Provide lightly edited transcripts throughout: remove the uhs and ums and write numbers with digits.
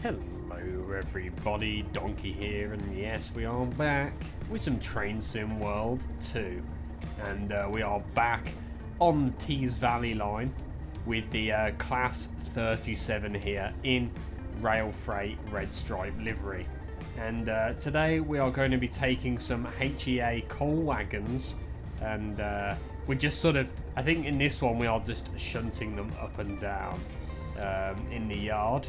Hello everybody, Donkey here, and yes, we are back with some Train Sim World 2. And we are back on the Tees Valley line with the Class 37 here in Rail Freight Red Stripe livery. And today we are going to be taking some HEA coal wagons, and we're just sort of, I think in this one we are just shunting them up and down in the yard.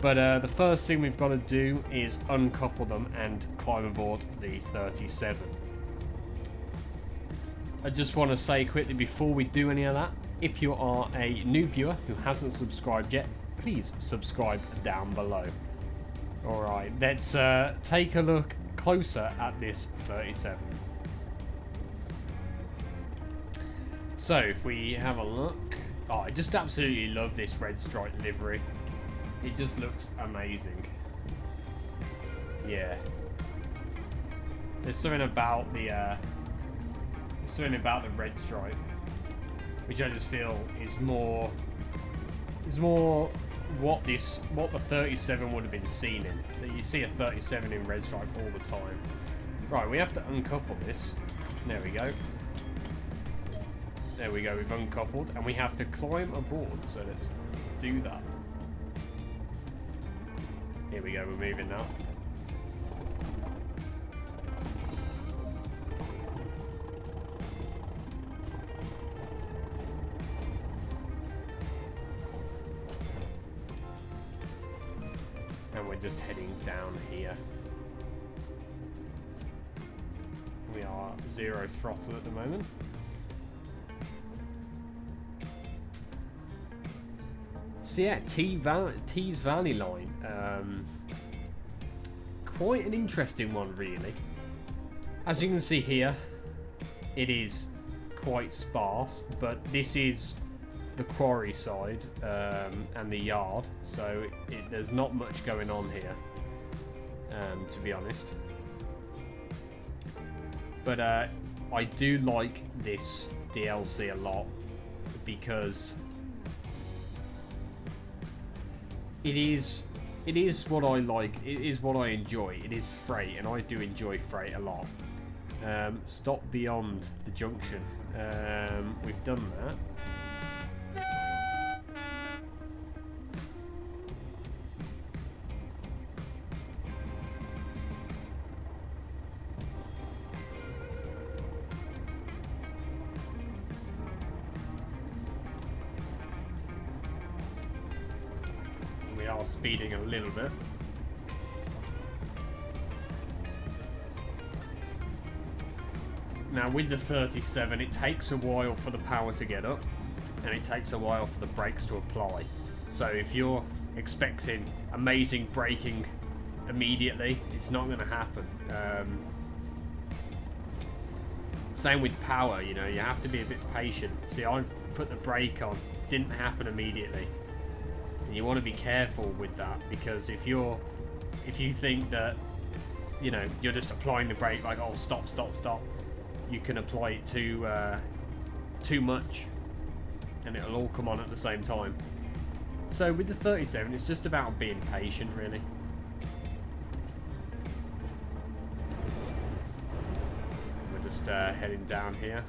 But the first thing we've got to do is uncouple them and climb aboard the 37. I just want to say quickly before we do any of that, if you are a new viewer who hasn't subscribed yet, please subscribe down below. Alright, let's take a look closer at this 37. So if we have a look, oh, I just absolutely love this red stripe livery. It just looks amazing. Yeah. There's something about the red stripe, which I just feel is more what the 37 would have been seen in. That you see a 37 in red stripe all the time. Right, we have to uncouple this. There we go. There we go. We've uncoupled, and we have to climb aboard. So let's do that. Here we go, we're moving now. And we're just heading down here. We are 0 throttle at the moment. So yeah, Tees Valley line. Quite an interesting one, really. As you can see here, it is quite sparse, but this is the quarry side and the yard, so there's not much going on here, to be honest. But I do like this DLC a lot because it is what I like. It is what I enjoy. It is freight, and I do enjoy freight a lot. Stop beyond the junction. We've done that. We are speeding a little bit. Now with the 37, it takes a while for the power to get up, and it takes a while for the brakes to apply. So if you're expecting amazing braking immediately, it's not going to happen. Same with power, you know, you have to be a bit patient. See, I've put the brake on, didn't happen immediately. And you want to be careful with that, because if you think that, you know, you're just applying the brake like, oh, stop, you can apply it too much, and it'll all come on at the same time. So with the 37, it's just about being patient, really. We're just heading down here.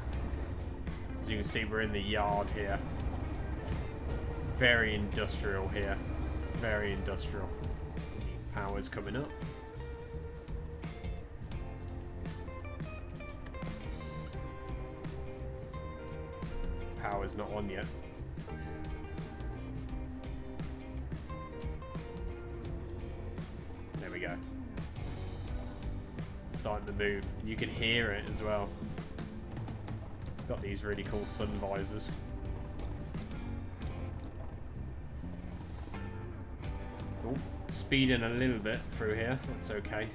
As you can see, we're in the yard here. Very industrial here. Very industrial. Power's coming up. Power's not on yet. There we go. It's starting to move. You can hear it as well. It's got these really cool sun visors. Oh, speeding a little bit through here. That's okay.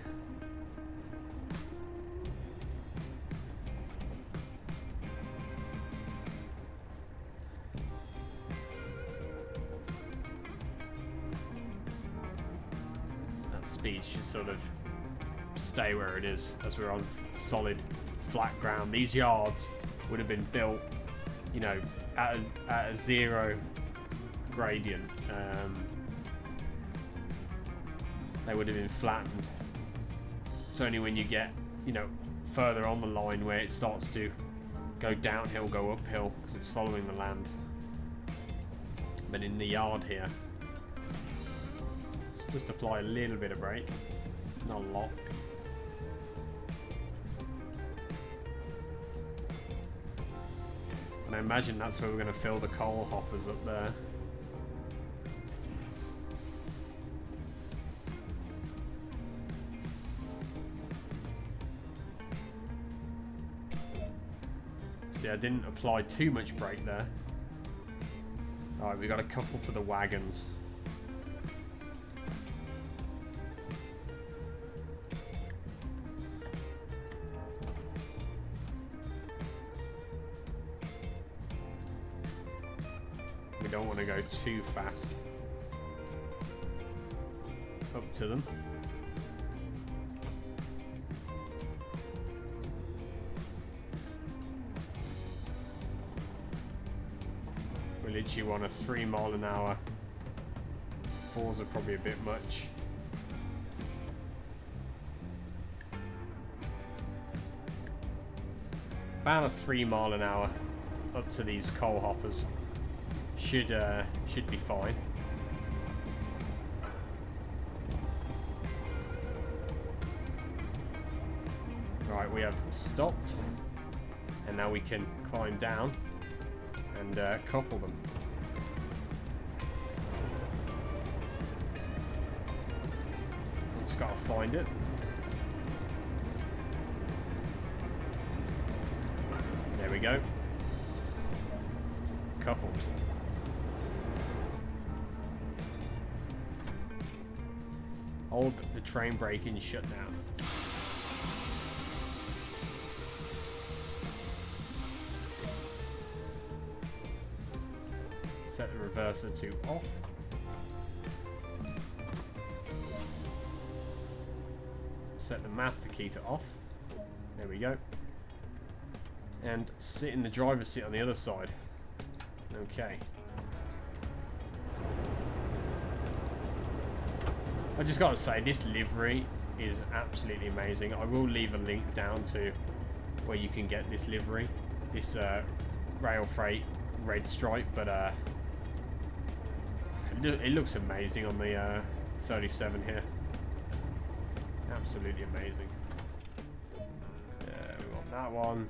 Speed should sort of stay where it is as we're on solid flat ground. These yards would have been built, you know, at a zero gradient. they would have been flattened. It's only when you get, you know, further on the line where it starts to go downhill, go uphill, because it's following the land. But in the yard here, let's just apply a little bit of brake, not a lot. And I imagine that's where we're going to fill the coal hoppers up there. See, I didn't apply too much brake there. Alright, we got a couple to the wagons. We don't want to go too fast up to them. We literally want a 3 mile an hour. 4s are probably a bit much. About a 3 mile an hour up to these coal hoppers. Should be fine. Right, we have stopped, and now we can climb down and couple them. Just gotta find it. There we go. Coupled. Hold the train brake and shut down. Set the reverser to off. Set the master key to off. There we go. And sit in the driver's seat on the other side. Okay. I just gotta say, this livery is absolutely amazing. I will leave a link down to where you can get this livery, this rail freight red stripe, but it looks amazing on the 37 here. Absolutely amazing. We want that one.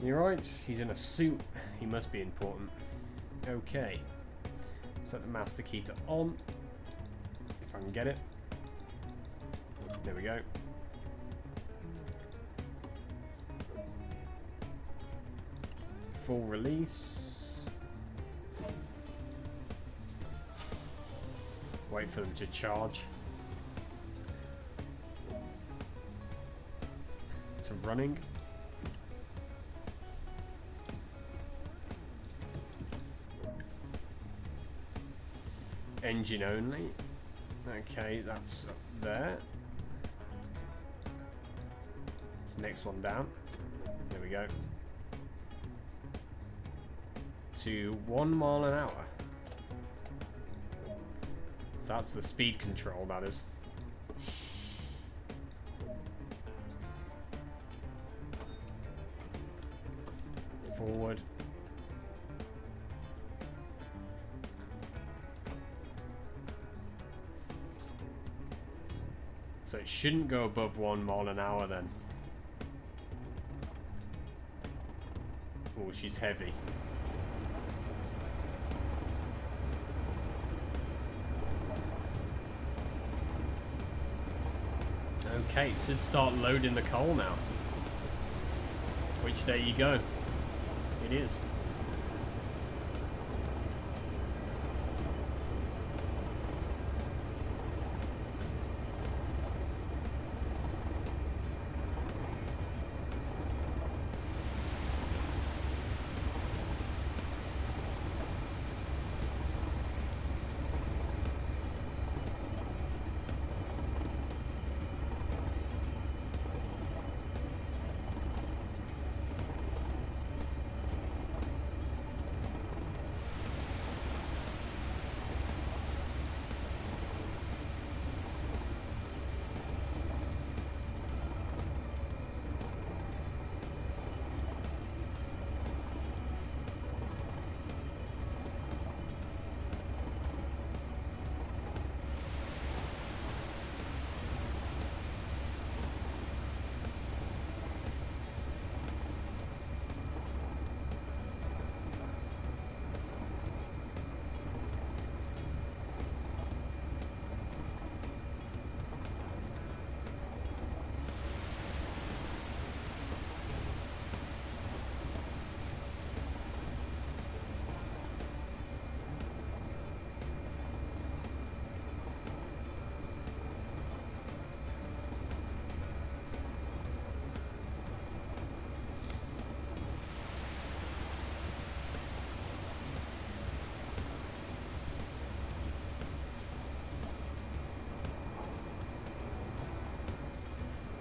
You're right, he's in a suit. He must be important. Okay. Set the master key to on. If I can get it. There we go. Full release. Wait for them to charge. It's running. Engine only. Okay, that's up there. It's the next one down. There we go. To 1 mile an hour. So that's the speed control, that is. Forward. So it shouldn't go above 1 mile an hour then. Oh, she's heavy. Okay, should start loading the coal now. Which, there you go. It is.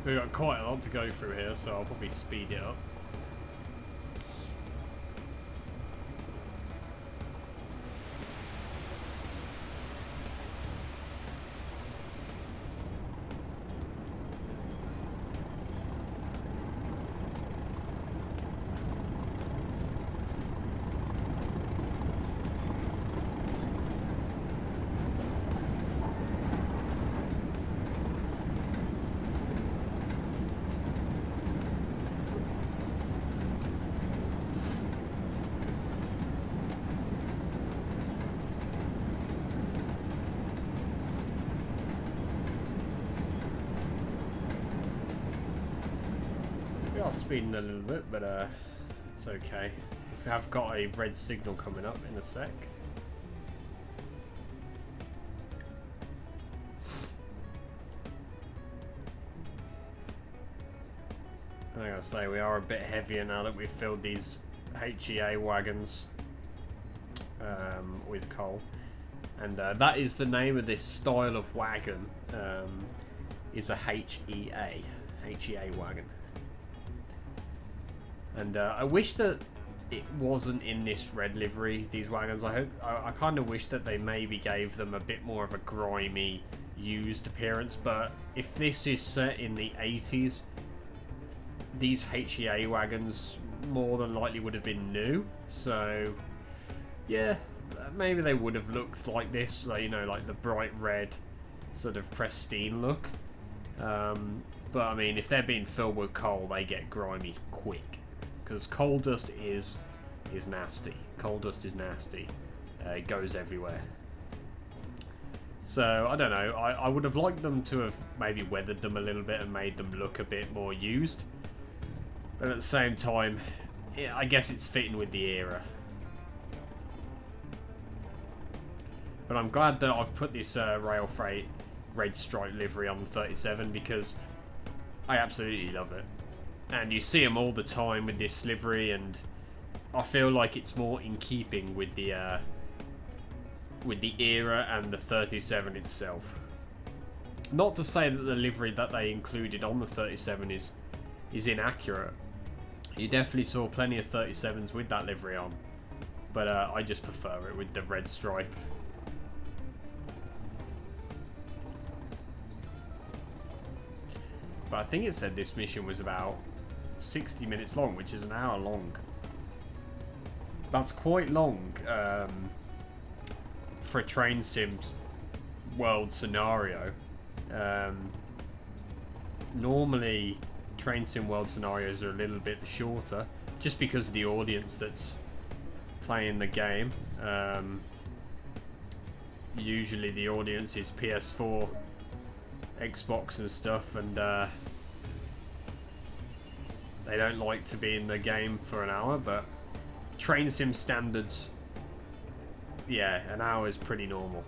We've got quite a lot to go through here, so I'll probably speed it up. Speeding a little bit, but it's okay. We have got a red signal coming up in a sec. And I gotta say, we are a bit heavier now that we've filled these HEA wagons with coal. And that is the name of this style of wagon, is a HEA wagon. And I wish that it wasn't in this red livery, these wagons. I kind of wish that they maybe gave them a bit more of a grimy, used appearance. But if this is set in the 80s, these HEA wagons more than likely would have been new. So, yeah, maybe they would have looked like this, like, you know, like the bright red, sort of pristine look. But I mean, if they're being filled with coal, they get grimy quick. Because coal dust is nasty. Coal dust is nasty. It goes everywhere. So, I don't know. I would have liked them to have maybe weathered them a little bit and made them look a bit more used. But at the same time, I guess it's fitting with the era. But I'm glad that I've put this rail freight red stripe livery on the 37 because I absolutely love it. And you see them all the time with this livery, and I feel like it's more in keeping with the era and the 37 itself. Not to say that the livery that they included on the 37 is inaccurate. You definitely saw plenty of 37s with that livery on, but I just prefer it with the red stripe. But I think it said this mission was about 60 minutes long, which is an hour long. That's quite long for a train sim world scenario. Normally, train sim world scenarios are a little bit shorter, just because of the audience that's playing the game. Usually the audience is PS4, Xbox and stuff, and they don't like to be in the game for an hour, but train sim standards, yeah, an hour is pretty normal.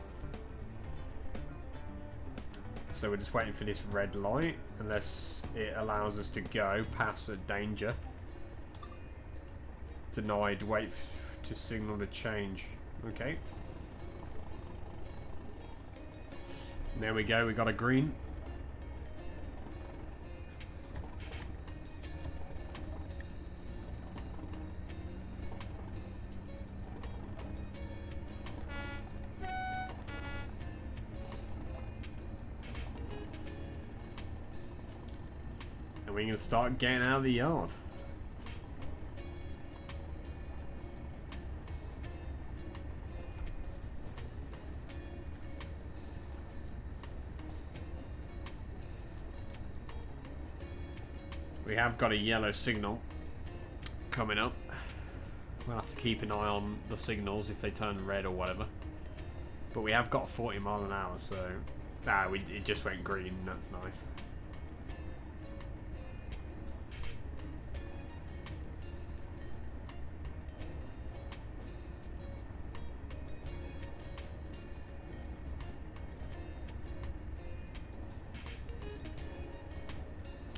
So we're just waiting for this red light, unless it allows us to go past a danger. Denied, wait to signal to change. Okay. There we go, we got a green. And we can start getting out of the yard. We have got a yellow signal coming up. We'll have to keep an eye on the signals if they turn red or whatever. But we have got 40 mile an hour, so it just went green. That's nice.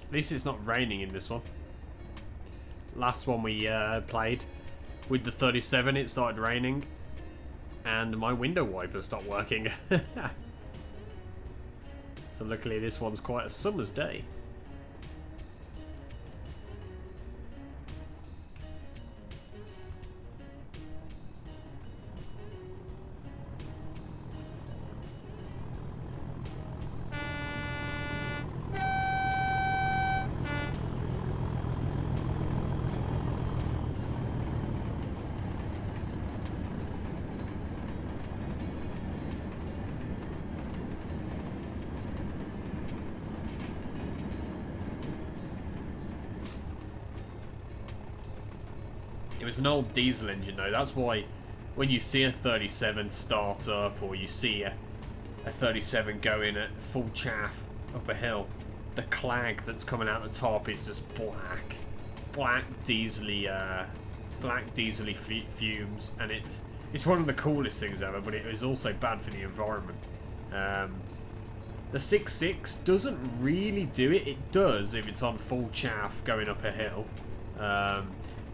At least it's not raining in this one. Last one we played with the 37, it started raining and my window wiper stopped working. So luckily this one's quite a summer's day. was an old diesel engine though. That's why when you see a 37 start up, or you see a 37 going at full chaff up a hill, the clag that's coming out the top is just black diesely fumes, and it's one of the coolest things ever, but it is also bad for the environment. The 6.6 doesn't really do it. It does if it's on full chaff going up a hill.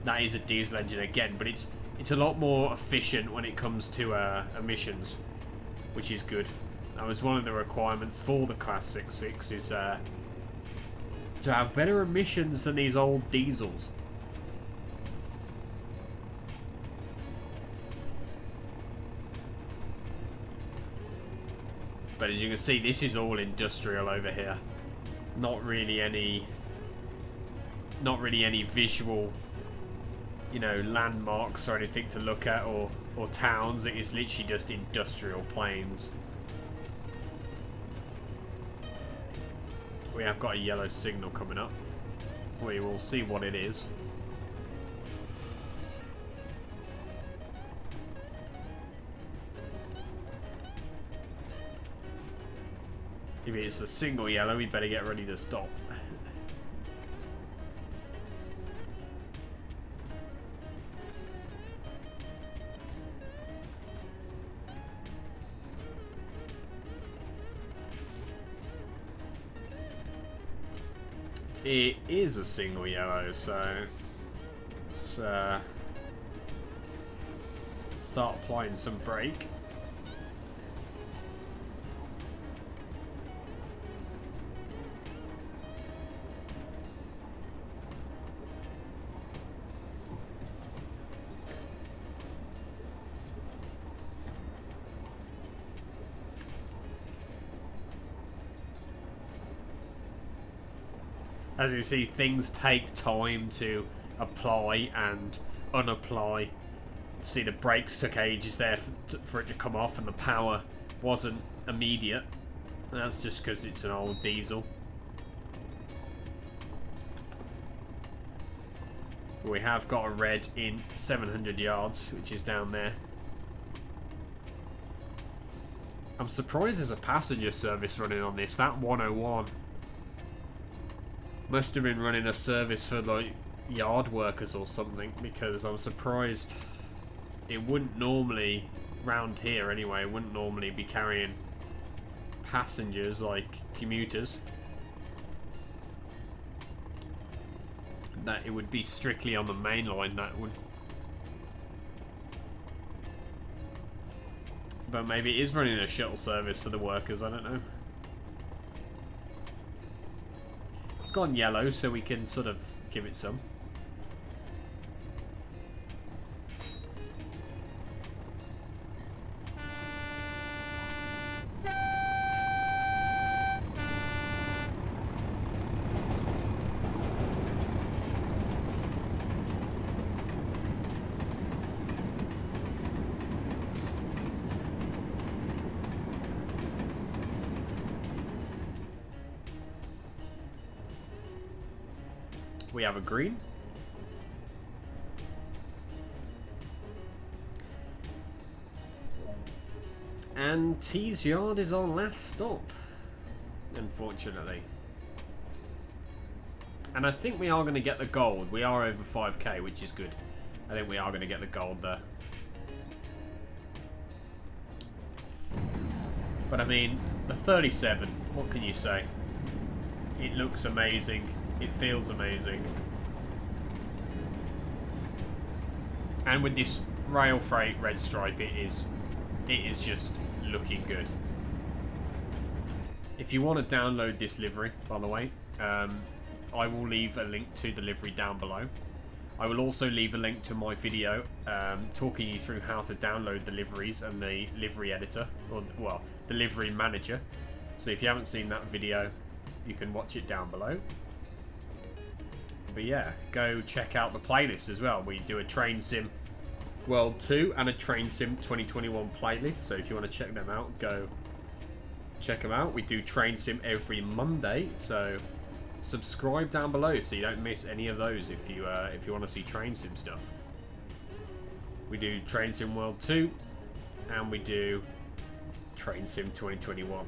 That is a diesel engine again, but it's a lot more efficient when it comes to emissions, which is good. That was one of the requirements for the Class 6.6 is to have better emissions than these old diesels. But as you can see, this is all industrial over here. Not really any visual, you know, landmarks or anything to look at, or towns. It is literally just industrial plains. We have got a yellow signal coming up. We will see what it is. If it's a single yellow, we better get ready to stop. It is a single yellow, so let's start applying some brake. As you see, things take time to apply and unapply. See, the brakes took ages there for it to come off, and the power wasn't immediate. And that's just because it's an old diesel. We have got a red in 700 yards, which is down there. I'm surprised there's a passenger service running on this. That 101 must have been running a service for like yard workers or something, because I'm surprised it wouldn't normally, round here anyway, it wouldn't normally be carrying passengers like commuters. That it would be strictly on the main line, that would. But maybe it is running a shuttle service for the workers, I don't know. It's gone yellow, so we can sort of give it some. We have a green. And Tees Yard is our last stop, unfortunately. And I think we are going to get the gold. We are over 5k, which is good. I think we are going to get the gold there. But I mean, the 37, what can you say? It looks amazing. It feels amazing. And with this rail freight red stripe, it is just looking good. If you want to download this livery, by the way, I will leave a link to the livery down below. I will also leave a link to my video talking you through how to download the liveries and the livery editor, or well, the livery manager. So if you haven't seen that video, you can watch it down below. But yeah, go check out the playlist as well. We do a Train Sim World 2 and a Train Sim 2021 playlist. So if you want to check them out, go check them out. We do Train Sim every Monday, so subscribe down below so you don't miss any of those if you want to see Train Sim stuff. We do Train Sim World 2, and we do Train Sim 2021.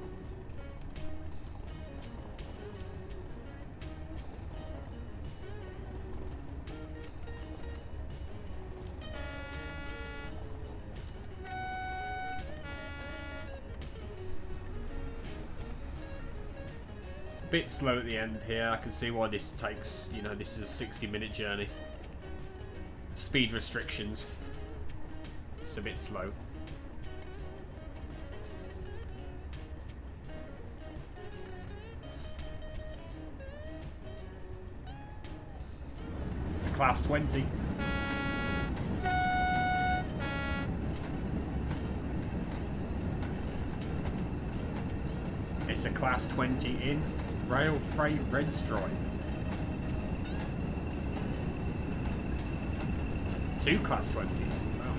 Bit slow at the end here. I can see why this takes, you know, this is a 60-minute journey. Speed restrictions. It's a bit slow. It's a class 20. It's a class 20 in Rail Freight Red Stripe. 2 class 20s. Wow.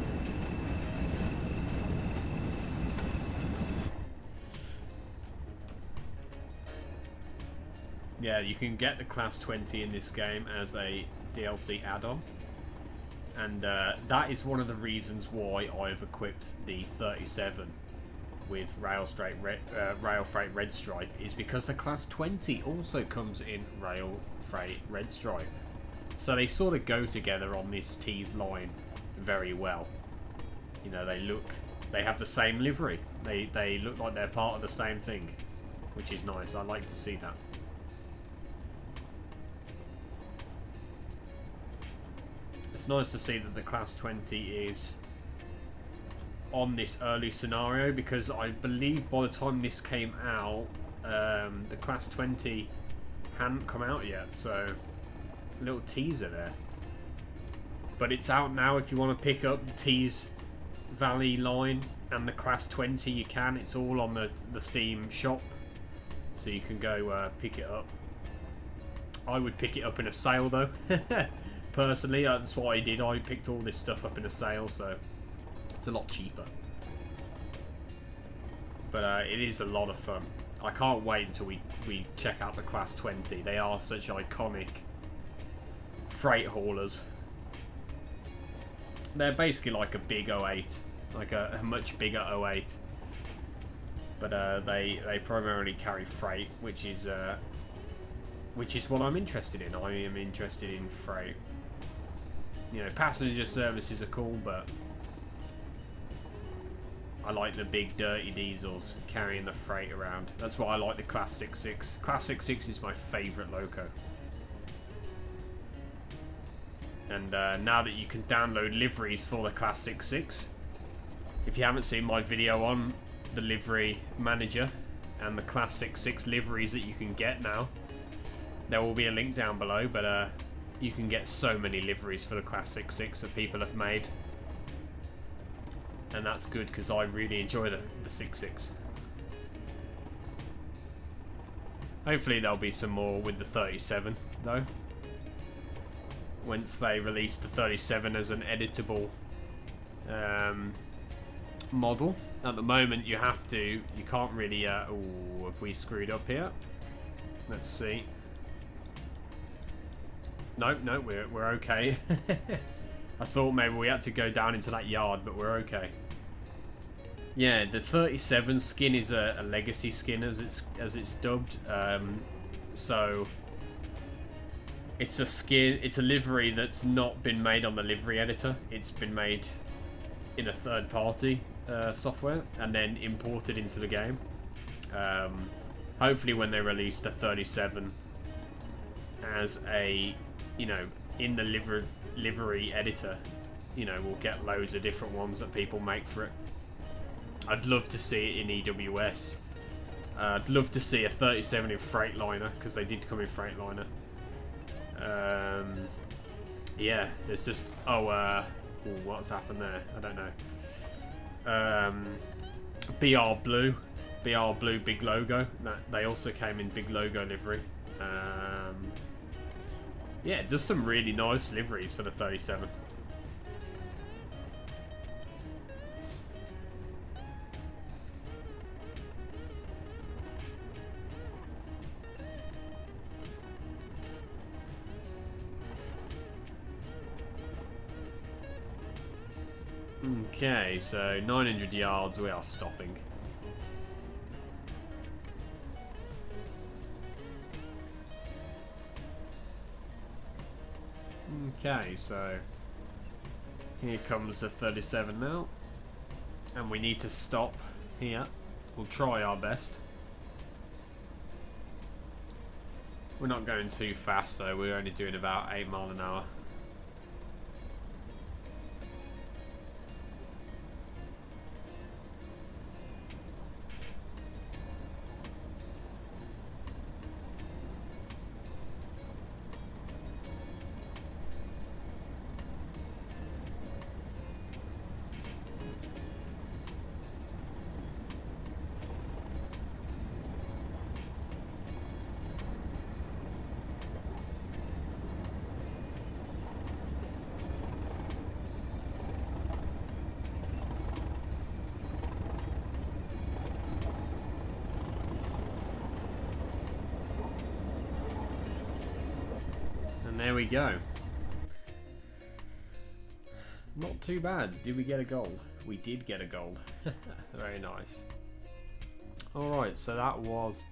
Yeah, you can get the class 20 in this game as a DLC add-on. And that is one of the reasons why I've equipped the 37 with Rail Freight Red Stripe, is because the class 20 also comes in Rail Freight Red Stripe. So they sort of go together on this T's line very well. You know, they have the same livery. They look like they're part of the same thing, which is nice. I like to see that. It's nice to see that the class 20 is on this early scenario, because I believe by the time this came out, the class 20 hadn't come out yet, so a little teaser there. But it's out now. If you want to pick up the Tees Valley line and the class 20, you can. It's all on the Steam shop, so you can go pick it up. I would pick it up in a sale though. Personally, that's what I did. I picked all this stuff up in a sale, so it's a lot cheaper. But it is a lot of fun. I can't wait until we check out the class 20. They are such iconic freight haulers. They're basically like a big 08, like a much bigger 08. But they primarily carry freight, which is what I'm interested in. I am interested in freight. You know, passenger services are cool, but I like the big dirty diesels carrying the freight around. That's why I like the Class 66. Class 66 is my favourite loco. And now that you can download liveries for the Class 66, if you haven't seen my video on the livery manager and the Class 66 liveries that you can get now, there will be a link down below, but you can get so many liveries for the Class 66 that people have made. And that's good, because I really enjoy the 66. Hopefully there'll be some more with the 37 though, once they release the 37 as an editable model. At the moment you can't really oh, have we screwed up here? Let's see. No, we're okay. I thought maybe we had to go down into that yard, but we're okay. Yeah, the 37 skin is a legacy skin, as it's dubbed. So it's a skin, it's a livery that's not been made on the livery editor. It's been made in a third-party software and then imported into the game. Hopefully, when they release the 37 as a, you know, in the livery editor, you know, we'll get loads of different ones that people make for it. I'd love to see it in EWS. I'd love to see a 37 in Freightliner, because they did come in Freightliner. Yeah, there's just ooh, what's happened there? I don't know. BR Blue big logo. They also came in big logo livery. Yeah, just some really nice liveries for the 37. Okay, so 900 yards, we are stopping. Okay, so here comes the 37 now. And we need to stop here. We'll try our best. We're not going too fast though, we're only doing about 8 miles an hour. And there we go. Not too bad. Did we get a gold? We did get a gold. Very nice. Alright, so that was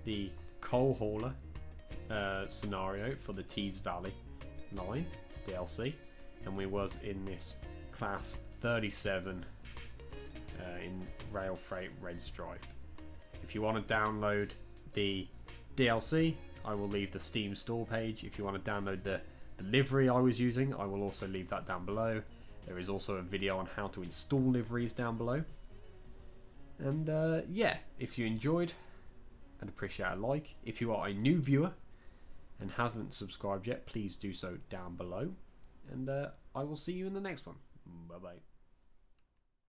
the coal hauler scenario for the Tees Valley line DLC, and we was in this class 37 in rail freight red stripe. If you want to download the DLC, I will leave the Steam store page. If you want to download the livery I was using, I will also leave that down below. There is also a video on how to install liveries down below. And yeah, if you enjoyed, I'd appreciate a like. If you are a new viewer and haven't subscribed yet, please do so down below. And I will see you in the next one. Bye bye.